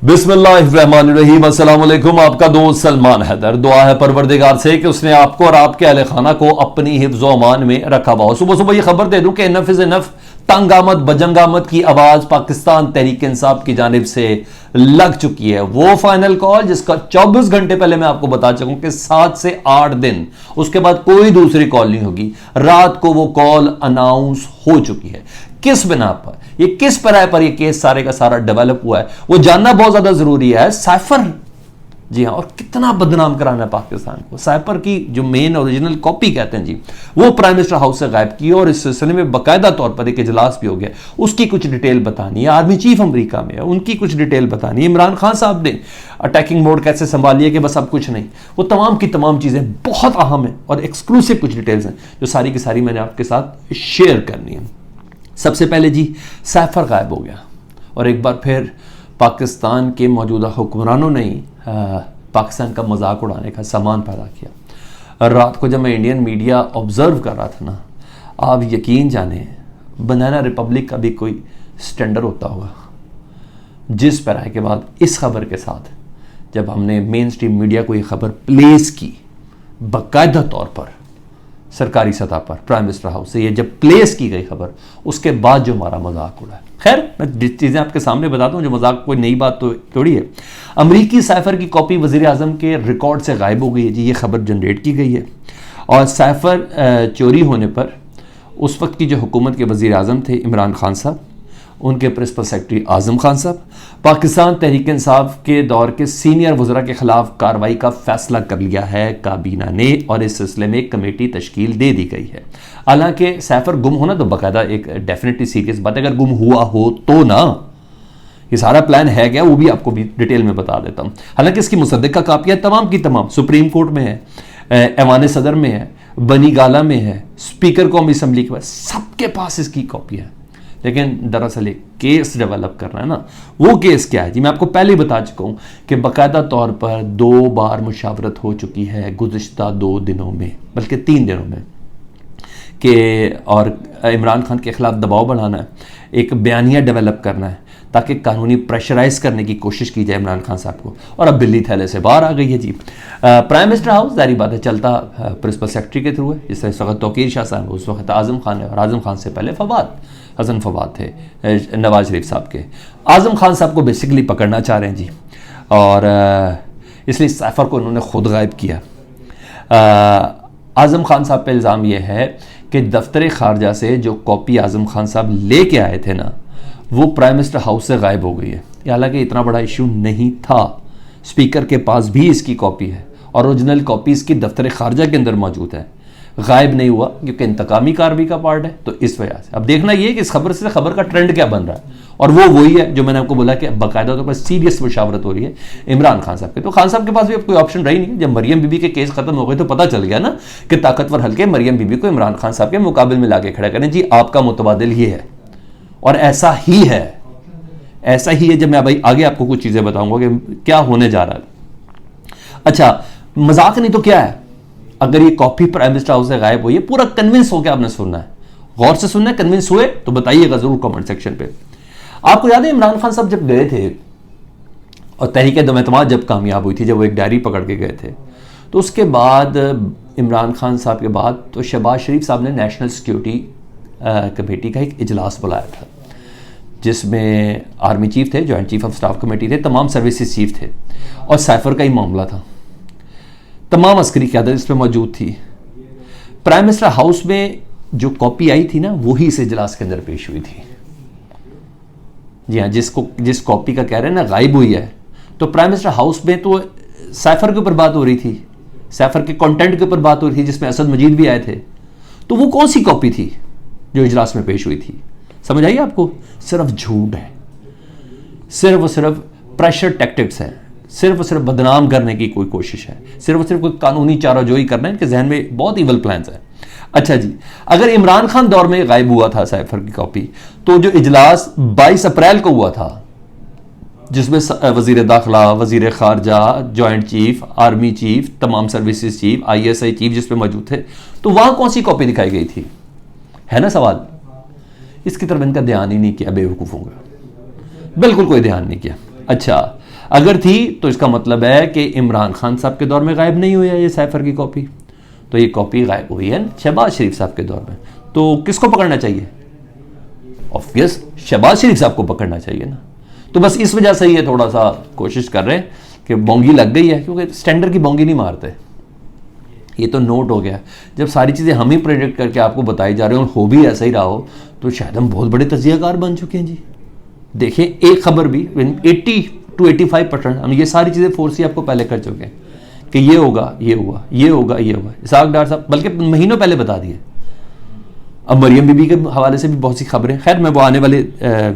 बिस्मिल्लाहिर्रहमानिर्रहीम, अस्सलाम वालेकुम। आपका दोस्त सलमान हैदर। दुआ है परवरदिगार से कि उसने आपको और आपके अहले खाना को अपनी हिफ्ज़ व अमान में रखा हुआ हो। सुबह सुबह ये खबर दे दूं कि इनफ इज इनफ तंग आमद बजंग आमद की आवाज पाकिस्तान तहरीक इंसाफ की जानिब से लग चुकी है। वो फाइनल कॉल जिसका 24 घंटे पहले मैं आपको बता चुका हूं कि 7 से 8 दिन उसके बाद कोई दूसरी कॉल नहीं होगी। रात को वो कॉल अनाउंस हो चुकी है। किस बिना पर, ये किस पर ये केस सारे का सारा डेवलप हुआ है, वो जानना बहुत ज्यादा जरूरी है। साइफर, जी हाँ, और कितना बदनाम कराना है पाकिस्तान को। साइफर की जो मेन ओरिजिनल कॉपी कहते हैं जी, वो प्राइम मिनिस्टर हाउस से गायब की और इस सिलसिले में बाकायदा तौर पर एक इजलास भी हो गया। उसकी कुछ डिटेल बतानी है। आर्मी चीफ अमेरिका में है, उनकी कुछ डिटेल बतानी है। इमरान खान साहब ने अटैकिंग मोड कैसे संभाली है कि बस अब कुछ नहीं, वो तमाम की तमाम चीजें बहुत अहम है और एक्सक्लूसिव कुछ डिटेल्स हैं जो सारी की सारी मैंने आपके साथ शेयर करनी है। सबसे पहले जी, साइफर गायब हो गया और एक बार फिर पाकिस्तान के मौजूदा हुक्मरानों ने पाकिस्तान का मजाक उड़ाने का सामान पैदा किया। रात को जब मैं इंडियन मीडिया ऑब्जर्व कर रहा था ना, आप यकीन जाने बनाना रिपब्लिक का भी कोई स्टैंडर्ड होता होगा। जिस पैराए के बाद इस खबर के साथ जब हमने मेन स्ट्रीम मीडिया को ये खबर प्लेस की बाकायदा तौर पर सरकारी सतह पर प्राइम मिनिस्टर हाउस से, ये जब प्लेस की गई खबर, उसके बाद जो हमारा मजाक उड़ा है। खैर, मैं चीज़ें आपके सामने बताता हूँ, जो मजाक कोई नई बात तो थोड़ी है। अमरीकी साइफर की कॉपी वज़ीर आज़म के रिकॉर्ड से गायब हो गई है जी, ये खबर जनरेट की गई है। और साइफर चोरी होने पर उस वक्त की जो हुकूमत के वज़ीर आज़म थे इमरान खान साहब, उनके प्रिंसिपल सेक्रेटरी आज़म खान साहब, पाकिस्तान तहरीक इंसाफ के दौर के सीनियर वज़रा के खिलाफ कार्रवाई का फैसला कर लिया है काबीना ने और इस सिलसिले में एक कमेटी तश्कील दे दी गई है। हालांकि साइफर गुम होना तो बाकायदा एक डेफिनेटली सीरियस बात है। अगर गुम हुआ हो तो ना, ये सारा प्लान है क्या, वो भी आपको भी डिटेल में बता देता हूँ। हालांकि इसकी मुसद्दक़ा कापियाँ तमाम की तमाम सुप्रीम कोर्ट में है, ऐवान सदर में है, बनी गाला में है, स्पीकर कौमी असम्बली के पास, सबके पास इसकी कॉपी है। लेकिन दरअसल एक केस डेवलप करना है ना, वो केस क्या है जी, मैं आपको पहले ही बता चुका हूँ कि बाकायदा तौर पर 2 बार मुशावरत हो चुकी है गुज़िश्ता 2 दिनों में, बल्कि 3 दिनों में, कि और इमरान खान के खिलाफ दबाव बढ़ाना है, एक बयानिया डेवलप करना है ताकि कानूनी प्रेशराइज करने की कोशिश की जाए इमरान खान साहब को। और अब बिल्ली थैले से बाहर आ गई है जी। प्राइम मिनिस्टर हाउस जारी बात है चलता प्रिंसिपल सेक्रेटरी के थ्रू है, जिस इस वक्त तौकीर शाह साहब, उस वक्त आज़म खान है और आज़म खान से पहले फवाद हसन फवाद थे नवाज शरीफ साहब के। आज़म खान साहब को बेसिकली पकड़ना चाह रहे हैं जी, और इसलिए साइफर को उन्होंने खुद गायब किया। आज़म खान साहब पे इल्ज़ाम यह है कि दफ्तर खारजा से जो कॉपी आज़म खान साहब लेके आए थे ना, वो प्राइम मिनिस्टर हाउस से गायब हो गई है। हालांकि इतना बड़ा इशू नहीं था, स्पीकर के पास भी इसकी कॉपी है और ओरिजिनल कॉपी इसकी दफ्तर खारजा के अंदर मौजूद है। गायब नहीं हुआ क्योंकि इंतकामी कार्रवाई का पार्ट है, तो इस वजह से अब देखना ये कि इस खबर से खबर का ट्रेंड क्या बन रहा है। और वो वही है जो मैंने आपको बोला कि बाकायदा तौर पर सीरियस मुशावरत हो रही है इमरान खान साहब के। तो खान साहब के पास भी अब कोई ऑप्शन रही नहीं। जब मरियम बीबी के केस खत्म हो गए तो पता चल गया ना कि ताकतवर हल्के मरियम बीबी को इमरान खान साहब के मुकाबले में लाके खड़ा करें जी, आपका मुतबादिल ये है और ऐसा ही है, ऐसा ही है। जब मैं भाई आगे आपको कुछ चीजें बताऊंगा कि क्या होने जा रहा है। अच्छा, मजाक नहीं तो क्या है, अगर ये कॉपी प्राइम मिनिस्टर हाउस से गायब हुई है, पूरा कन्विंस होकर आपने सुनना है, गौर से सुनना है। कन्विंस हुए तो बताइएगा जरूर कमेंट सेक्शन पे। आपको याद है इमरान खान साहब जब गए थे और तहरीक दम-ए-एतमाद जब कामयाब हुई थी, जब वो एक डायरी पकड़ के गए थे, तो उसके बाद इमरान खान साहब के बाद तो शहबाज शरीफ साहब ने नेशनल सिक्योरिटी कमेटी का एक इजलास बुलाया था, जिसमें आर्मी चीफ थे, joint chief of staff committee थे, तमाम सर्विसेज चीफ थे और साइफर का ही मामला था। तमाम अस्करी क़यादत इस पर मौजूद थी। प्राइम मिनिस्टर हाउस में जो कॉपी आई थी ना, वही इस इजलास के अंदर पेश हुई थी। जी हाँ, जिस कॉपी का कह रहे हैं ना गायब हुई है, तो प्राइम मिनिस्टर हाउस में तो साइफर के ऊपर बात हो रही थी, साइफर के कंटेंट के ऊपर बात हो रही थी, जिसमें असद मजीद भी आए थे। तो वो कौन सी कॉपी थी जो इजलास में पेश हुई थी? समझ आइए आपको, सिर्फ झूठ है, सिर्फ और सिर्फ प्रेशर टैक्टिक्स है, सिर्फ और सिर्फ बदनाम करने की कोई कोशिश है, सिर्फ और सिर्फ कोई कानूनी चाराजोई करना है। इनके जहन में बहुत ईवल प्लान्स हैं। अच्छा जी, अगर इमरान खान दौर में गायब हुआ था साइफर की कॉपी, तो जो इजलास 22 अप्रैल को हुआ था, जिसमें वजीर दाखिला, वजीर खारजा, जॉइंट चीफ, आर्मी चीफ, तमाम सर्विसेज चीफ, ISI चीफ जिसमें मौजूद थे, तो वहां कौन सी कॉपी दिखाई गई थी? है ना सवाल। इसकी तरफ इनका ध्यान ही नहीं किया बेवकूफ़ों का, बिल्कुल कोई ध्यान नहीं किया। अच्छा, अगर थी तो इसका मतलब है कि इमरान खान साहब के दौर में गायब नहीं हुई है ये साइफर की कॉपी, तो ये कॉपी गायब हुई है शहबाज शरीफ साहब के दौर में। तो किसको पकड़ना चाहिए? ऑब्वियस शहबाज शरीफ साहब को पकड़ना चाहिए ना। तो बस इस वजह से ये थोड़ा सा कोशिश कर रहे हैं कि बोंगी लग गई है, क्योंकि स्टैंडर्ड की बोंगी नहीं मारते। ये तो नोट हो गया। जब सारी चीज़ें हम ही प्रेडिक्ट करके आपको बताई जा रहे हो और हो भी ऐसा ही रहा हो, तो शायद हम बहुत बड़े तजियाकार बन चुके हैं जी। देखिए एक खबर भी 80 to 85% हम ये सारी चीज़ें फोर्स ही आपको पहले कर चुके हैं कि ये होगा, ये हुआ, ये होगा, ये होगा। इसाक डार साहब बल्कि महीनों पहले बता दिए। अब मरियम बीबी के हवाले से भी बहुत सी खबरें, खैर मैं वो आने वाले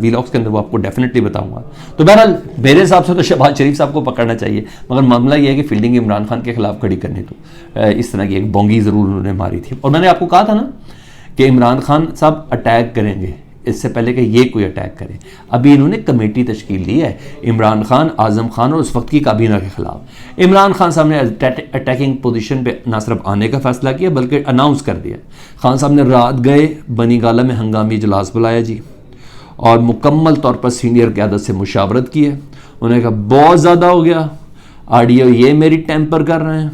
वीलॉग्स के अंदर वो आपको डेफिनेटली बताऊंगा। तो बहरहाल मेरे हिसाब से तो शहबाज शरीफ साहब को पकड़ना चाहिए, मगर मामला ये है कि फील्डिंग इमरान खान के खिलाफ खड़ी करनी, तो इस तरह की एक बोंगी ज़रूर उन्होंने मारी थी। और मैंने आपको कहा था ना कि इमरान खान साहब अटैक करेंगे, इससे पहले कि ये कोई अटैक करे। अभी इन्होंने कमेटी तश्कील दी है इमरान खान, आज़म खान और उस वक्त की काबीना के खिलाफ। इमरान खान साहब ने अटैकिंग पोजीशन पे ना सिर्फ आने का फैसला किया बल्कि अनाउंस कर दिया। खान साहब ने रात गए बनी गाला में हंगामी इजलास बुलाया जी, और मुकम्मल तौर पर सीनियर क़यादत से मुशावरत की है। उन्होंने कहा बहुत ज़्यादा हो गया, ऑडियो ये मेरी टेम्पर कर रहे हैं,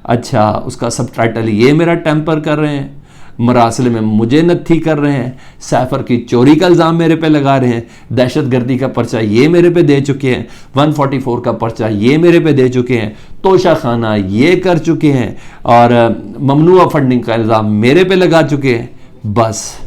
अच्छा उसका सब टाइटल ये मेरा टेम्पर कर रहे हैं, मरासिल में मुझे नत्थी कर रहे हैं, साइफर की चोरी का इल्ज़ाम मेरे पे लगा रहे हैं, दहशतगर्दी का पर्चा ये मेरे पे दे चुके हैं, 144 का पर्चा ये मेरे पे दे चुके हैं, तोशा खाना ये कर चुके हैं, और ममनुआ फंडिंग का इल्ज़ाम मेरे पे लगा चुके हैं। बस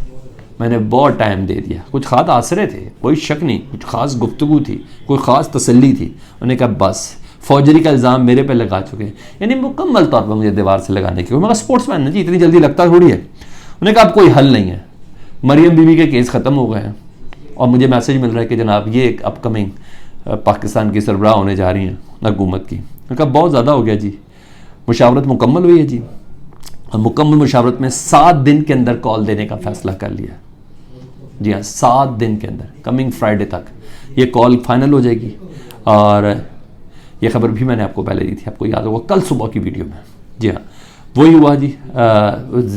मैंने बहुत टाइम दे दिया। कुछ खास आसरे थे, कोई शक नहीं, कुछ खास गुफ्तगू थी, कोई ख़ास तसल्ली थी। उन्होंने कहा बस फौजरी का इल्ज़ाम मेरे पे लगा चुके हैं, यानी मुकम्मल तौर पर मुझे दीवार से लगाने की। मगर स्पोर्ट्समैन है जी, इतनी जल्दी लगता थोड़ी है। उन्होंने कहा अब कोई हल नहीं है, मरियम बीबी के केस ख़त्म हो गए हैं, और मुझे मैसेज मिल रहा है कि जनाब ये एक अपकमिंग पाकिस्तान की सरबराह होने जा रही हैं हुकूमत की। उन्होंने कहा बहुत ज़्यादा हो गया जी, मुशावरत मुकम्मल हुई है जी, और मुकम्मल मुशावरत में 7 दिन के अंदर कॉल देने का फ़ैसला कर लिया। जी हाँ, 7 दिन के अंदर, कमिंग फ्राइडे तक ये कॉल फाइनल हो जाएगी। और ये खबर भी मैंने आपको पहले दी थी, आपको याद होगा कल सुबह की वीडियो में। जी हाँ, वही हुआ जी।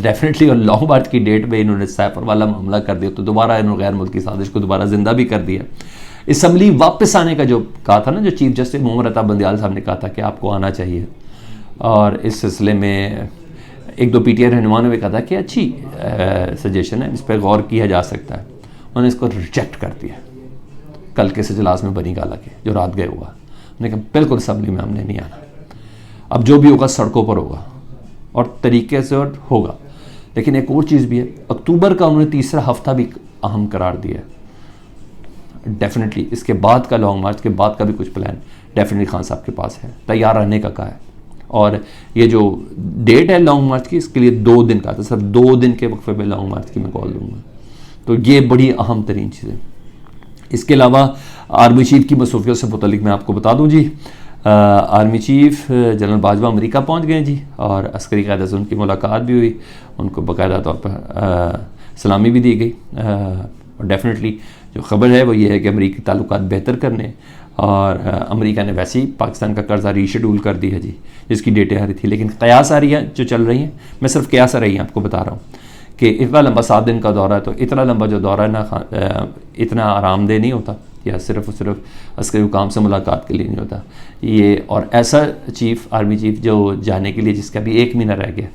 डेफिनेटली और लॉन्ग मार्च की डेट में इन्होंने साइफर वाला मामला कर दिया, तो दोबारा इन्होंने गैर मुल्की साजिश को दोबारा जिंदा भी कर दिया। असम्बली वापस आने का जो कहा था ना, जो चीफ जस्टिस मोहम्मद अता बंदियाल साहब ने कहा था कि आपको आना चाहिए, और इस सिलसिले में एक दो PTI रहनुमा ने भी कहा था कि अच्छी सजेशन है, इस पर गौर किया जा सकता है। उन्होंने इसको रिजेक्ट कर दिया कल के इजलास में बनी गाला के जो रात गए हुआ। उन्होंने कहा बिल्कुल असम्बली में हमने नहीं आना, अब जो भी होगा सड़कों पर होगा और तरीके से और होगा। लेकिन एक और चीज़ भी है, अक्टूबर का उन्होंने तीसरा हफ्ता भी अहम करार दिया है। डेफिनेटली इसके बाद का लॉन्ग मार्च के बाद का भी कुछ प्लान डेफिनेटली खान साहब के पास है, तैयार रहने का कहा है। और ये जो डेट है लॉन्ग मार्च की, इसके लिए 2 दिन का था, सिर्फ 2 दिन के वक्फे में लॉन्ग मार्च की मैं कॉल दूंगा। तो ये बड़ी अहम तरीन चीज़ें। इसके अलावा आर्मी चीफ की मसरूफियत से मुतल्लिक मैं आपको बता दूं जी, army chief general Bajwa America पहुंच गए जी, और अस्करी क़यादत से उनकी मुलाकात भी हुई, उनको बाकायदा तौर पर सलामी भी दी गई। और डेफिनेटली जो ख़बर है वो ये है कि अमरीकी ताल्लुकात बेहतर करने, और अमेरिका ने वैसे ही पाकिस्तान का कर्जा रीशेड्यूल कर दी है जी, जिसकी डेटें आ रही थी। लेकिन कयास आ रही है जो चल रही हैं, मैं सिर्फ कयास आ रही हैं आपको बता रहा हूँ कि इतना लंबा 7 दिन का दौरा है, तो इतना लंबा जो दौरा है ना इतना आरामदेह नहीं होता, या सिर्फ अस्करी हुकाम से मुलाकात के लिए नहीं होता ये। और ऐसा चीफ आर्मी चीफ जो जाने के लिए, जिसका भी 1 महीना रह गया,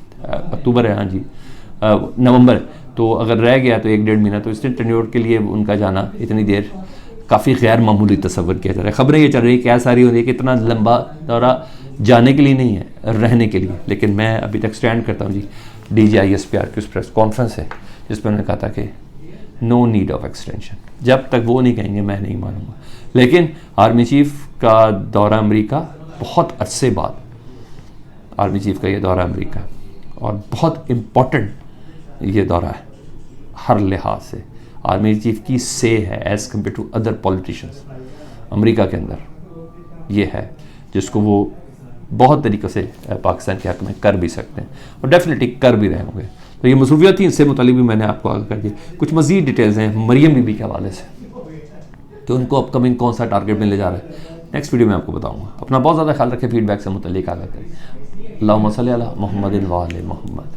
अक्टूबर है हाँ जी, नवंबर, तो अगर रह गया तो 1-1.5 महीना, तो इसने टेन्योर के लिए उनका जाना इतनी देर काफ़ी गैर मामूली तस्वर किया जा रहा है। खबरें ये चल रही है क्या सारी हो रही है कि इतना लंबा दौरा जाने के लिए नहीं है, रहने के लिए। लेकिन मैं अभी तक स्टैंड करता हूँ जी, DGISPR की उस प्रेस कॉन्फ्रेंस है जिस पर उन्होंने कहा था कि नो नीड ऑफ एक्सटेंशन, जब तक वो नहीं कहेंगे मैं नहीं मानूंगा। लेकिन आर्मी चीफ का दौरा अमेरिका बहुत अरसे बाद, आर्मी चीफ का ये दौरा अमेरिका, और बहुत इम्पोर्टेंट ये दौरा है हर लिहाज से। आर्मी चीफ की से है as compared to other politicians America के अंदर, ये है जिसको वो बहुत तरीक़े से पाकिस्तान के हक़ में कर भी सकते हैं, और डेफिनेटली कर भी रहे होंगे। तो ये मसरूफियत थी, इससे मुतालिक भी मैंने आपको आगे कर दी। कुछ मज़ीद डिटेल्स हैं मरियम बीबी के हवाले से कि उनको अपकमिंग कौन सा टारगेट मिलने जा रहा है, नेक्स्ट वीडियो में आपको बताऊँगा। अपना बहुत ज़्यादा ख्याल रखें, फीडबैक से मुतालिक आगे करें। अल्लाहुम्मा सल्ली अला मुहम्मदिन व आले मुहम्मद।